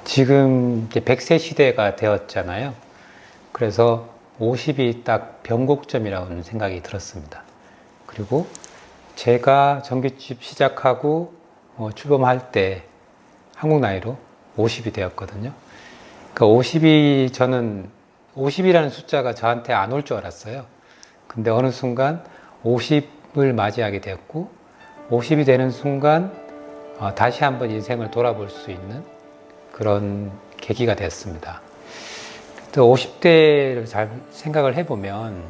지금 이제 100세 시대가 되었잖아요. 그래서 50이 딱 변곡점이라는 생각이 들었습니다. 그리고 제가 전기집 시작하고 출범할 때 한국 나이로 50이 되었거든요. 그러니까 저는 50이라는 숫자가 저한테 안 올 줄 알았어요. 근데 어느 순간 50을 맞이하게 되었고, 50이 되는 순간 다시 한번 인생을 돌아볼 수 있는 그런 계기가 됐습니다. 또 50대를 잘 생각을 해보면,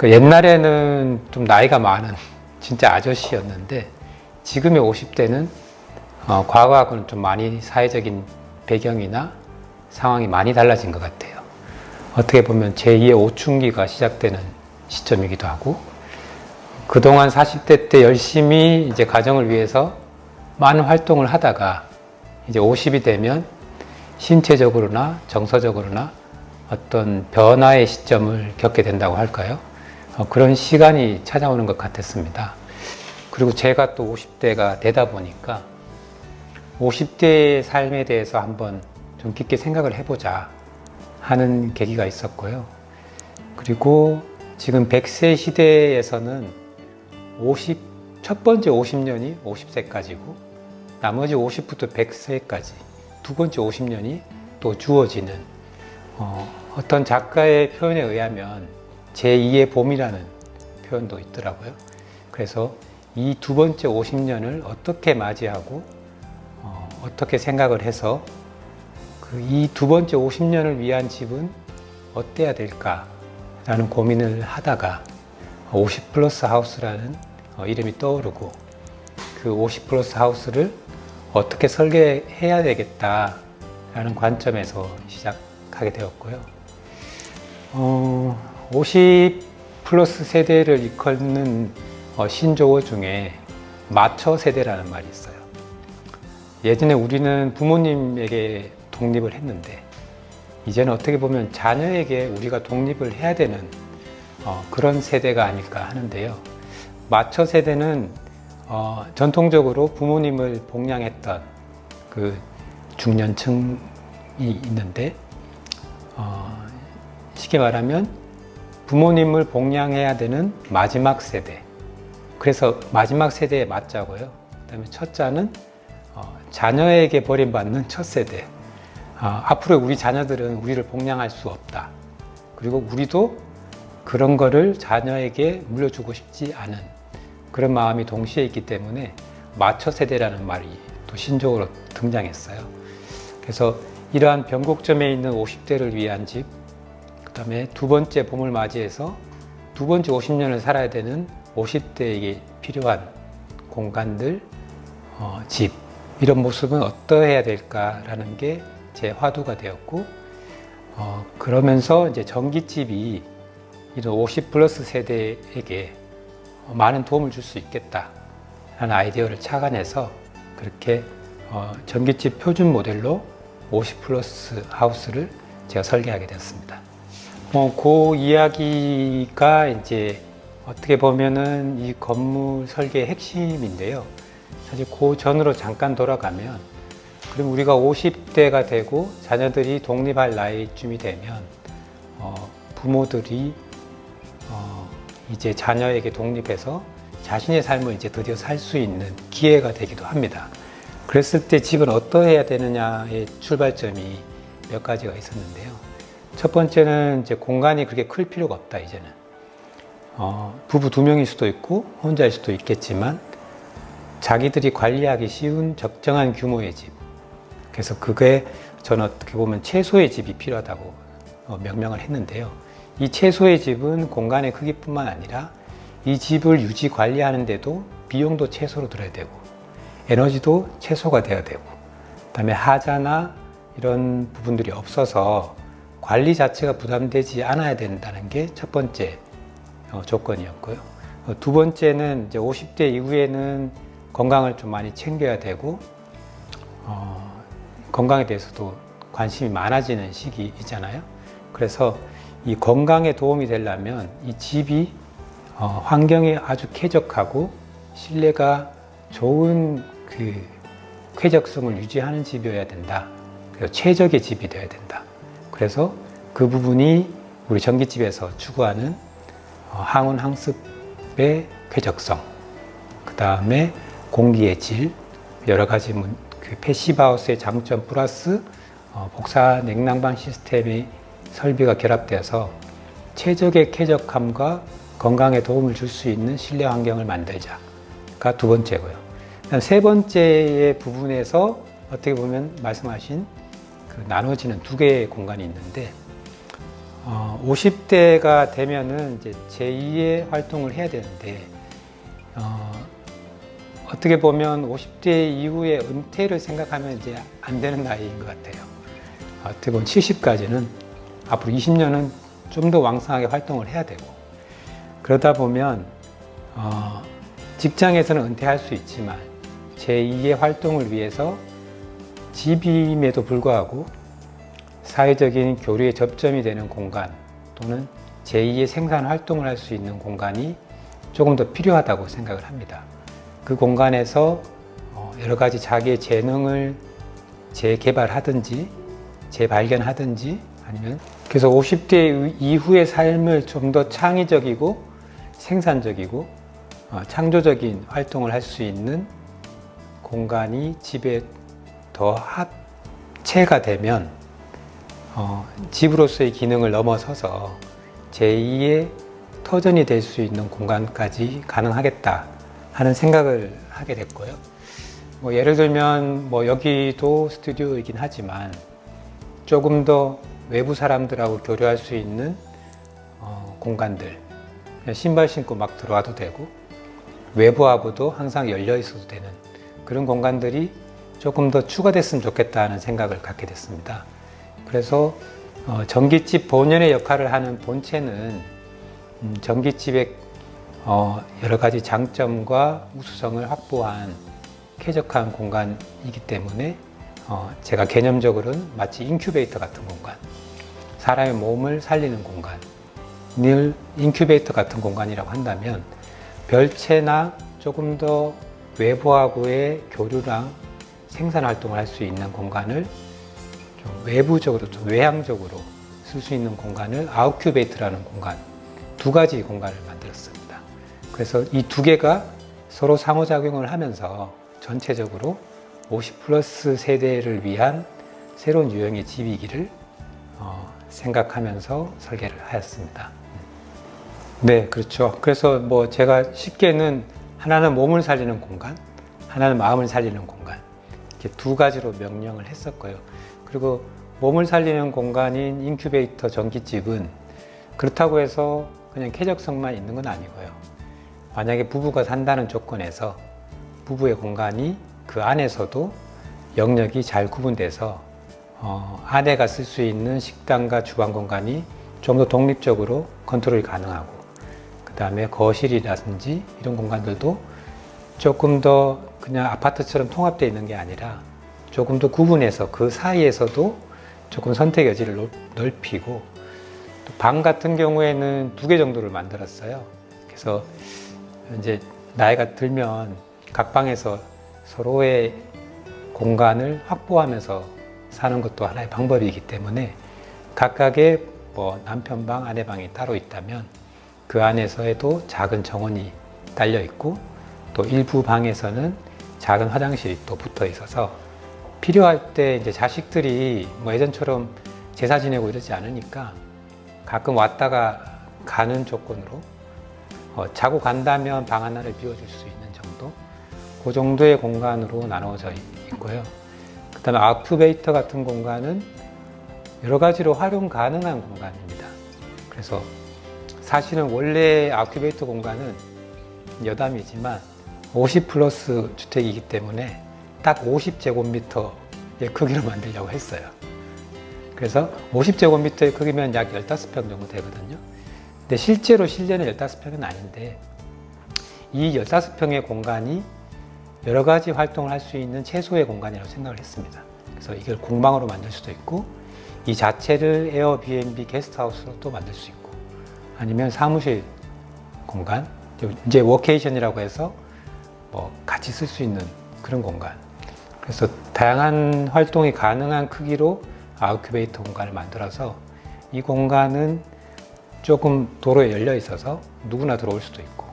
옛날에는 좀 나이가 많은 진짜 아저씨였는데, 지금의 50대는 과거하고는 좀 많이 사회적인 배경이나 상황이 많이 달라진 것 같아요. 어떻게 보면 제2의 오춘기가 시작되는 시점이기도 하고, 그동안 40대 때 열심히 이제 가정을 위해서 많은 활동을 하다가 이제 50이 되면 신체적으로나 정서적으로나 어떤 변화의 시점을 겪게 된다고 할까요? 그런 시간이 찾아오는 것 같았습니다. 그리고 제가 또 50대가 되다 보니까 50대의 삶에 대해서 한번 좀 깊게 생각을 해보자 하는 계기가 있었고요. 그리고 지금 100세 시대에서는 첫 번째 50년이 50세까지고 나머지 50부터 100세까지 두 번째 50년이 또 주어지는 어떤 작가의 표현에 의하면 제2의 봄이라는 표현도 있더라고요. 그래서 이 두 번째 50년을 어떻게 맞이하고 어떻게 생각을 해서 이 두 번째 50년을 위한 집은 어때야 될까라는 고민을 하다가 50 플러스 하우스라는 이름이 떠오르고 그 50 플러스 하우스를 어떻게 설계해야 되겠다라는 관점에서 시작하게 되었고요. 50 플러스 세대를 이끄는 신조어 중에 마처 세대라는 말이 있어요. 예전에 우리는 부모님에게 독립을 했는데 이제는 어떻게 보면 자녀에게 우리가 독립을 해야 되는 그런 세대가 아닐까 하는데요. 마처 세대는 전통적으로 부모님을 복양했던 그 중년층이 있는데 쉽게 말하면 부모님을 복양해야 되는 마지막 세대. 그래서 마지막 세대에 맞자고요. 그다음에 첫 자는 자녀에게 버림받는 첫 세대. 앞으로 우리 자녀들은 우리를 복양할 수 없다. 그리고 우리도 그런 거를 자녀에게 물려주고 싶지 않은 그런 마음이 동시에 있기 때문에 마처 세대라는 말이 또 신조어로 등장했어요. 그래서 이러한 변곡점에 있는 50대를 위한 집, 그 다음에 두 번째 봄을 맞이해서 두 번째 50년을 살아야 되는 50대에게 필요한 공간들, 집, 이런 모습은 어떠해야 될까라는 게 제 화두가 되었고, 그러면서 이제 전깃집이 이런 50 플러스 세대에게 많은 도움을 줄 수 있겠다라는 아이디어를 착안해서 그렇게 전깃집 표준 모델로 50 플러스 하우스를 제가 설계하게 됐습니다. 그 이야기가 이제 어떻게 보면은 이 건물 설계의 핵심인데요. 사실 그 전으로 잠깐 돌아가면, 그럼 우리가 50대가 되고 자녀들이 독립할 나이쯤이 되면 부모들이 이제 자녀에게 독립해서 자신의 삶을 이제 드디어 살 수 있는 기회가 되기도 합니다. 그랬을 때 집은 어떠해야 되느냐의 출발점이 몇 가지가 있었는데요. 첫 번째는 이제 공간이 그렇게 클 필요가 없다, 이제는. 부부 두 명일 수도 있고 혼자일 수도 있겠지만 자기들이 관리하기 쉬운 적정한 규모의 집. 그래서 그게 저는 어떻게 보면 최소의 집이 필요하다고 명명을 했는데요. 이 최소의 집은 공간의 크기뿐만 아니라 이 집을 유지 관리하는데도 비용도 최소로 들어야 되고 에너지도 최소가 돼야 되고 그다음에 하자나 이런 부분들이 없어서 관리 자체가 부담되지 않아야 된다는 게 첫 번째 조건이었고요. 두 번째는 이제 50대 이후에는 건강을 좀 많이 챙겨야 되고 건강에 대해서도 관심이 많아지는 시기이잖아요. 그래서 이 건강에 도움이 되려면 이 집이 환경이 아주 쾌적하고 실내가 좋은 그 쾌적성을 유지하는 집이어야 된다. 그래서 최적의 집이 되어야 된다. 그래서 그 부분이 우리 전기집에서 추구하는 항온 항습의 쾌적성, 그 다음에 공기의 질, 여러 가지 그 패시브하우스의 장점 플러스 복사 냉난방 시스템의 설비가 결합되어서 최적의 쾌적함과 건강에 도움을 줄 수 있는 실내 환경을 만들자가 두 번째고요. 세 번째의 부분에서 어떻게 보면 말씀하신 그 나눠지는 두 개의 공간이 있는데 50대가 되면은 이제 제2의 활동을 해야 되는데 어떻게 보면 50대 이후에 은퇴를 생각하면 이제 안 되는 나이인 것 같아요. 어떻게 보면 70까지는 앞으로 20년은 좀 더 왕성하게 활동을 해야 되고 그러다 보면 직장에서는 은퇴할 수 있지만 제2의 활동을 위해서 집임에도 불구하고 사회적인 교류의 접점이 되는 공간 또는 제2의 생산 활동을 할 수 있는 공간이 조금 더 필요하다고 생각을 합니다. 그 공간에서 여러 가지 자기의 재능을 재개발하든지 재발견하든지 아니면 그래서 50대 이후의 삶을 좀 더 창의적이고 생산적이고 창조적인 활동을 할 수 있는 공간이 집에 더 합체가 되면 집으로서의 기능을 넘어서서 제2의 터전이 될 수 있는 공간까지 가능하겠다 하는 생각을 하게 됐고요. 예를 들면 여기도 스튜디오이긴 하지만 조금 더 외부 사람들하고 교류할 수 있는 공간들, 그냥 신발 신고 막 들어와도 되고 외부하고도 항상 열려 있어도 되는 그런 공간들이 조금 더 추가됐으면 좋겠다는 생각을 갖게 됐습니다. 그래서 전깃집 본연의 역할을 하는 본체는 전깃집의 여러 가지 장점과 우수성을 확보한 쾌적한 공간이기 때문에 제가 개념적으로는 마치 인큐베이터 같은 공간, 사람의 몸을 살리는 공간, 늘 인큐베이터 같은 공간이라고 한다면 별채나 조금 더 외부하고의 교류랑 생산 활동을 할 수 있는 공간을 좀 외부적으로, 좀 외향적으로 쓸 수 있는 공간을 아웃큐베이터라는 공간, 두 가지 공간을 만들었습니다. 그래서 이 두 개가 서로 상호작용을 하면서 전체적으로 50 플러스 세대를 위한 새로운 유형의 집이기를 생각하면서 설계를 하였습니다. 네, 그렇죠. 그래서 제가 쉽게는 하나는 몸을 살리는 공간, 하나는 마음을 살리는 공간, 이렇게 두 가지로 명령을 했었고요. 그리고 몸을 살리는 공간인 인큐베이터 전깃집은 그렇다고 해서 그냥 쾌적성만 있는 건 아니고요. 만약에 부부가 산다는 조건에서 부부의 공간이 그 안에서도 영역이 잘 구분돼서 아내가 쓸 수 있는 식당과 주방 공간이 좀 더 독립적으로 컨트롤이 가능하고 그 다음에 거실이라든지 이런 공간들도 조금 더 그냥 아파트처럼 통합되어 있는 게 아니라 조금 더 구분해서 그 사이에서도 조금 선택 여지를 넓히고 또 방 같은 경우에는 두 개 정도를 만들었어요. 그래서 이제 나이가 들면 각 방에서 서로의 공간을 확보하면서 사는 것도 하나의 방법이기 때문에 각각의 남편 방, 아내 방이 따로 있다면 그 안에서에도 작은 정원이 딸려 있고 또 일부 방에서는 작은 화장실이 또 붙어 있어서 필요할 때 이제 자식들이 예전처럼 제사 지내고 이러지 않으니까 가끔 왔다가 가는 조건으로 자고 간다면 방 하나를 비워줄 수 있는 정도, 그 정도의 공간으로 나누어져 있고요. 그 다음에 아웃큐베이터 같은 공간은 여러 가지로 활용 가능한 공간입니다. 그래서 사실은 원래 아웃큐베이터 공간은 여담이지만 50 플러스 주택이기 때문에 딱 50제곱미터의 크기로 만들려고 했어요. 그래서 50제곱미터의 크기면 약 15평 정도 되거든요. 근데 실제로 실내는 15평은 아닌데 이 15평의 공간이 여러 가지 활동을 할 수 있는 최소의 공간이라고 생각을 했습니다. 그래서 이걸 공방으로 만들 수도 있고 이 자체를 에어비앤비 게스트하우스로 또 만들 수 있고 아니면 사무실 공간, 이제 워케이션이라고 해서 같이 쓸 수 있는 그런 공간. 그래서 다양한 활동이 가능한 크기로 아웃큐베이터 공간을 만들어서 이 공간은 조금 도로에 열려 있어서 누구나 들어올 수도 있고,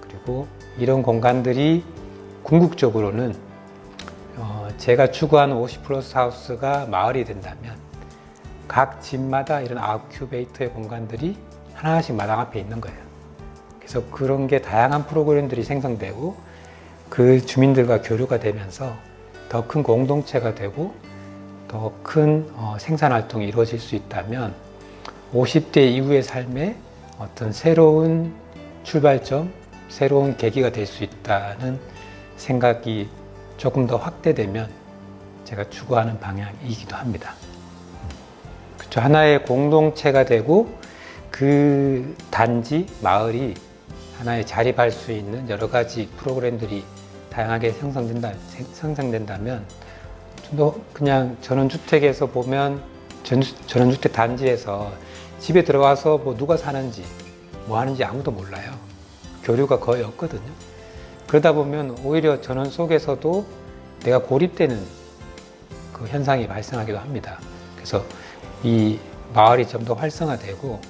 그리고 이런 공간들이 궁극적으로는 제가 추구하는 50플러스 하우스가 마을이 된다면 각 집마다 이런 아웃큐베이터의 공간들이 하나씩 마당 앞에 있는 거예요. 그래서 그런 게 다양한 프로그램들이 생성되고 그 주민들과 교류가 되면서 더 큰 공동체가 되고 더 큰 생산 활동이 이루어질 수 있다면 50대 이후의 삶에 어떤 새로운 출발점, 새로운 계기가 될 수 있다는 생각이 조금 더 확대되면 제가 추구하는 방향이기도 합니다. 그렇죠. 하나의 공동체가 되고 그 단지, 마을이 하나의 자립할 수 있는 여러 가지 프로그램들이 다양하게 생성된다면 좀 더 그냥 전원주택에서 보면 전원주택 단지에서 집에 들어와서 뭐 누가 사는지 뭐 하는지 아무도 몰라요. 교류가 거의 없거든요. 그러다 보면 오히려 전원 속에서도 내가 고립되는 그 현상이 발생하기도 합니다. 그래서 이 마을이 좀 더 활성화되고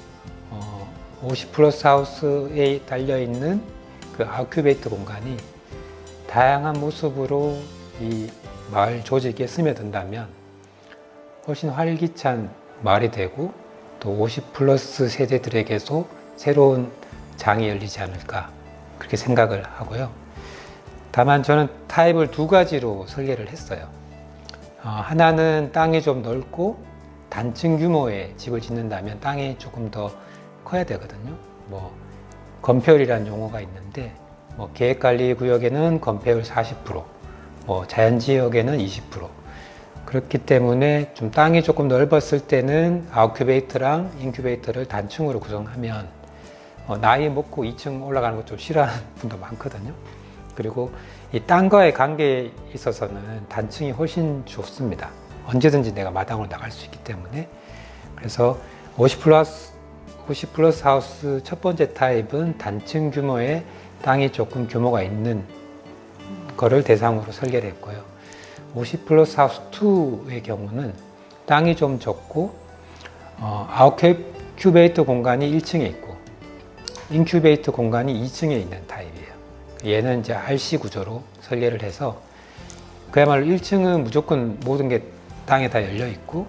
50플러스 하우스에 달려있는 그 아큐베이터 공간이 다양한 모습으로 이 마을 조직에 스며든다면 훨씬 활기찬 마을이 되고 또 50플러스 세대들에게도 새로운 장이 열리지 않을까 그렇게 생각을 하고요. 다만 저는 타입을 두 가지로 설계를 했어요. 하나는 땅이 좀 넓고 단층 규모의 집을 짓는다면 땅이 조금 더 커야 되거든요. 뭐 건폐율이라는 용어가 있는데 뭐 계획관리구역에는 건폐율 40%, 뭐 자연지역에는 20%. 그렇기 때문에 좀 땅이 조금 넓었을 때는 아웃큐베이터랑 인큐베이터를 단층으로 구성하면 나이 먹고 2층 올라가는 거 좀 싫어하는 분도 많거든요. 그리고 이 땅과의 관계에 있어서는 단층이 훨씬 좋습니다. 언제든지 내가 마당으로 나갈 수 있기 때문에. 그래서 50플러스 하우스 첫 번째 타입은 단층 규모의 땅이 조금 규모가 있는 거를 대상으로 설계를 했고요. 50플러스 하우스 2의 경우는 땅이 좀 적고 아웃큐베이터 공간이 1층에 있고 인큐베이터 공간이 2층에 있는 타입이에요. 얘는 이제 RC 구조로 설계를 해서 그야말로 1층은 무조건 모든 게 땅에 다 열려 있고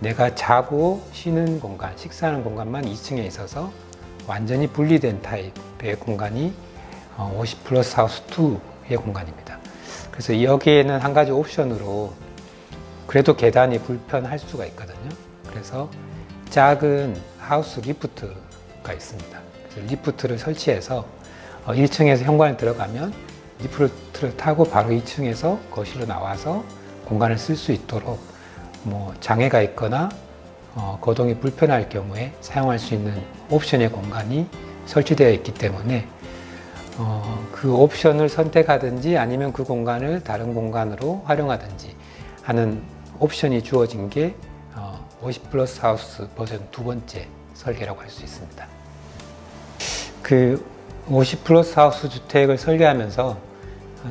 내가 자고 쉬는 공간, 식사하는 공간만 2층에 있어서 완전히 분리된 타입의 공간이 50플러스 하우스 2의 공간입니다. 그래서 여기에는 한 가지 옵션으로 그래도 계단이 불편할 수가 있거든요. 그래서 작은 하우스 리프트가 있습니다. 그래서 리프트를 설치해서 1층에서 현관에 들어가면 리프트를 타고 바로 2층에서 거실로 나와서 공간을 쓸 수 있도록 뭐 장애가 있거나 거동이 불편할 경우에 사용할 수 있는 옵션의 공간이 설치되어 있기 때문에 그 옵션을 선택하든지 아니면 그 공간을 다른 공간으로 활용하든지 하는 옵션이 주어진 게 50플러스 하우스 버전 두 번째 설계라고 할 수 있습니다. 그 50플러스 하우스 주택을 설계하면서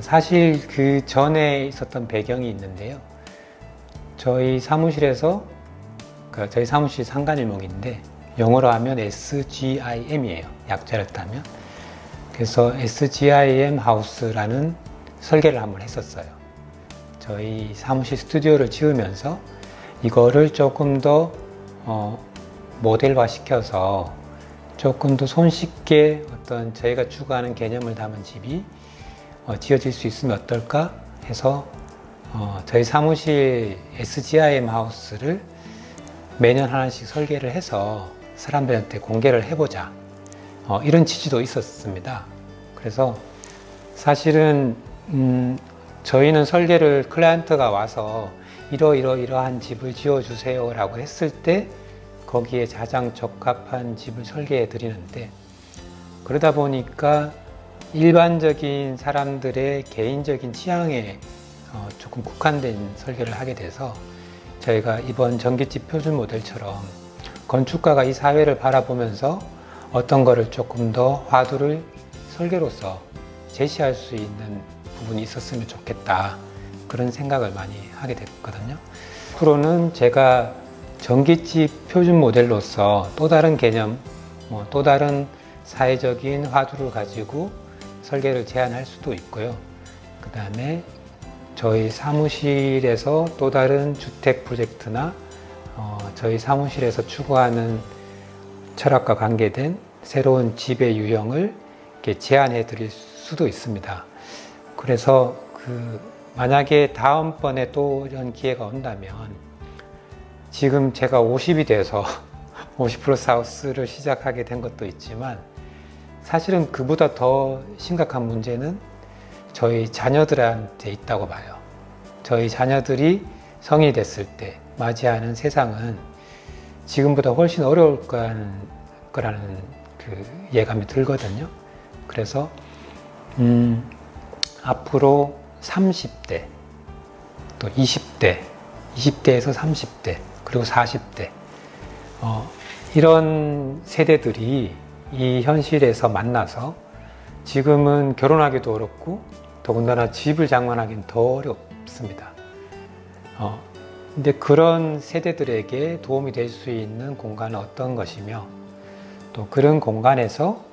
사실 그 전에 있었던 배경이 있는데요. 저희 사무실에서 저희 사무실 상간일목인데 영어로 하면 SGIM이에요. 약자를 따면. 그래서 SGIM 하우스라는 설계를 한번 했었어요. 저희 사무실 스튜디오를 지으면서 이거를 조금 더 모델화 시켜서 조금 더 손쉽게 어떤 저희가 추구하는 개념을 담은 집이 지어질 수 있으면 어떨까 해서 저희 사무실 SGIM 하우스를 매년 하나씩 설계를 해서 사람들한테 공개를 해보자. 이런 취지도 있었습니다. 그래서 사실은 저희는 설계를 클라이언트가 와서 이러이러한 집을 지어주세요 라고 했을 때 거기에 가장 적합한 집을 설계해 드리는데 그러다 보니까 일반적인 사람들의 개인적인 취향에 조금 국한된 설계를 하게 돼서 저희가 이번 전기집 표준 모델처럼 건축가가 이 사회를 바라보면서 어떤 거를 조금 더 화두를 설계로서 제시할 수 있는 부분이 있었으면 좋겠다. 그런 생각을 많이 하게 됐거든요. 앞으로는 제가 전기집 표준 모델로서 또 다른 개념, 또 다른 사회적인 화두를 가지고 설계를 제안할 수도 있고요. 그 다음에 저희 사무실에서 또 다른 주택 프로젝트나 저희 사무실에서 추구하는 철학과 관계된 새로운 집의 유형을 이렇게 제안해 드릴 수도 있습니다. 그래서 만약에 다음번에 또 이런 기회가 온다면 지금 제가 50이 돼서 50 플러스 하우스를 시작하게 된 것도 있지만 사실은 그보다 더 심각한 문제는 저희 자녀들한테 있다고 봐요. 저희 자녀들이 성인이 됐을 때 맞이하는 세상은 지금보다 훨씬 어려울 거라는 예감이 들거든요. 그래서 앞으로 30대, 또 20대, 20대에서 30대, 그리고 40대 이런 세대들이 이 현실에서 만나서 지금은 결혼하기도 어렵고 더군다나 집을 장만하기는 더 어렵습니다. 근데 그런 세대들에게 도움이 될 수 있는 공간은 어떤 것이며 또 그런 공간에서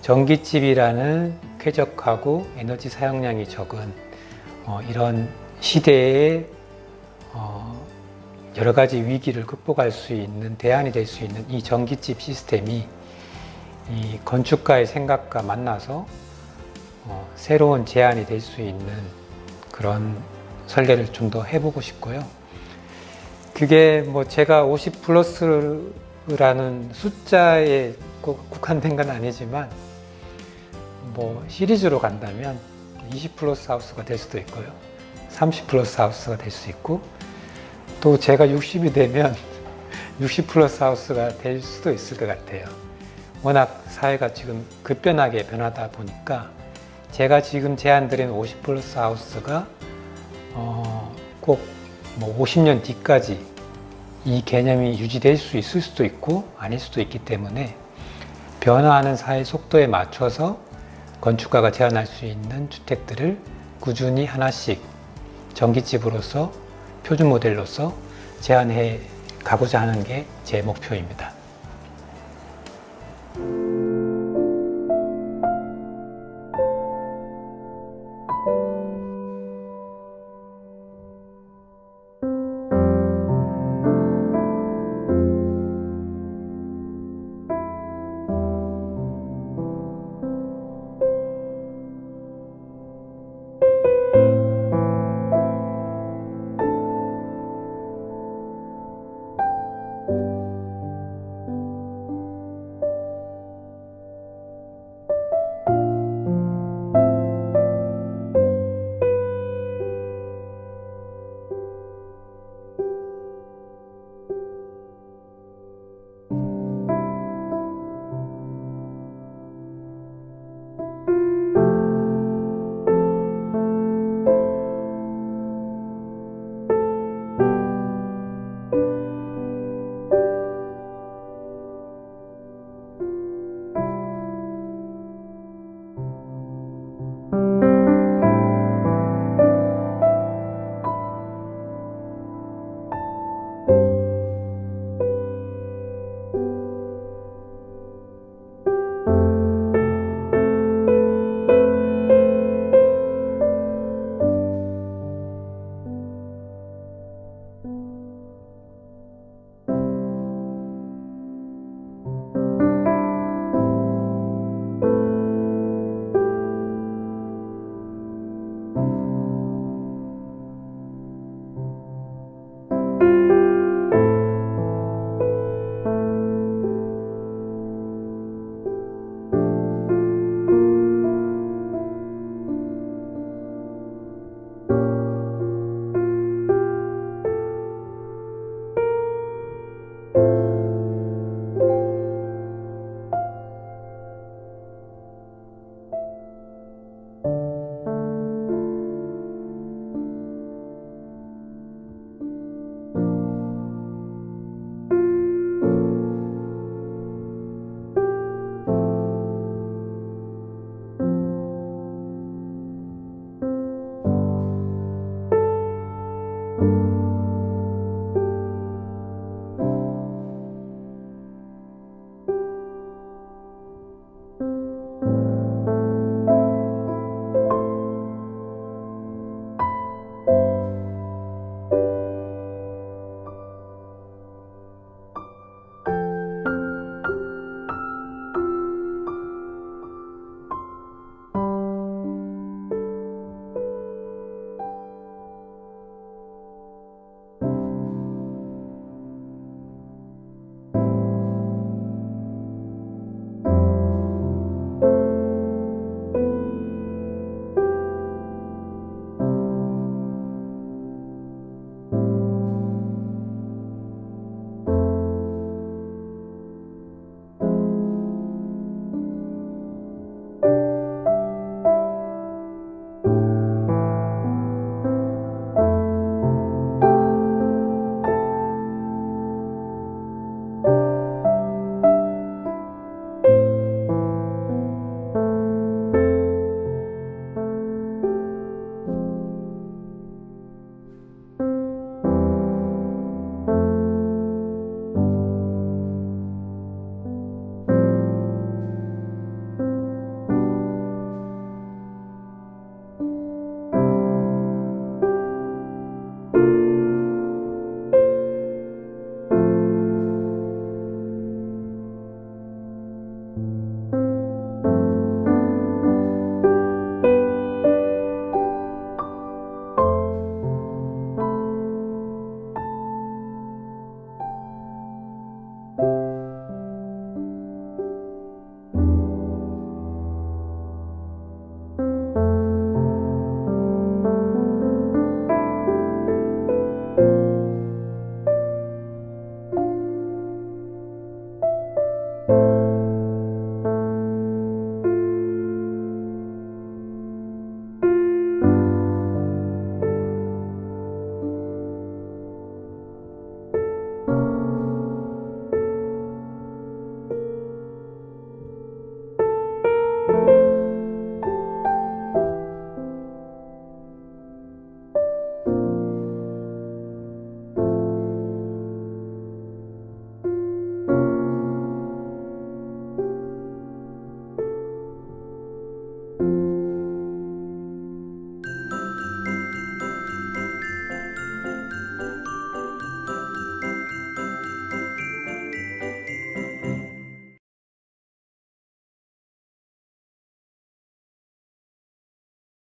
전기집이라는 쾌적하고 에너지 사용량이 적은 이런 시대의 여러 가지 위기를 극복할 수 있는 대안이 될 수 있는 이 전기집 시스템이 이 건축가의 생각과 만나서 새로운 제안이 될 수 있는 그런 설계를 좀 더 해보고 싶고요. 그게 제가 50 플러스라는 숫자에 꼭 국한된 건 아니지만 시리즈로 간다면 20 플러스 하우스가 될 수도 있고요. 30 플러스 하우스가 될 수 있고 또 제가 60이 되면 60 플러스 하우스가 될 수도 있을 것 같아요. 워낙 사회가 지금 급변하게 변하다 보니까 제가 지금 제안드린 50 플러스 하우스가 꼭 50년 뒤까지 이 개념이 유지될 수 있을 수도 있고 아닐 수도 있기 때문에 변화하는 사회 속도에 맞춰서 건축가가 제안할 수 있는 주택들을 꾸준히 하나씩 전기집으로서 표준 모델로서 제안해 가고자 하는 게 제 목표입니다.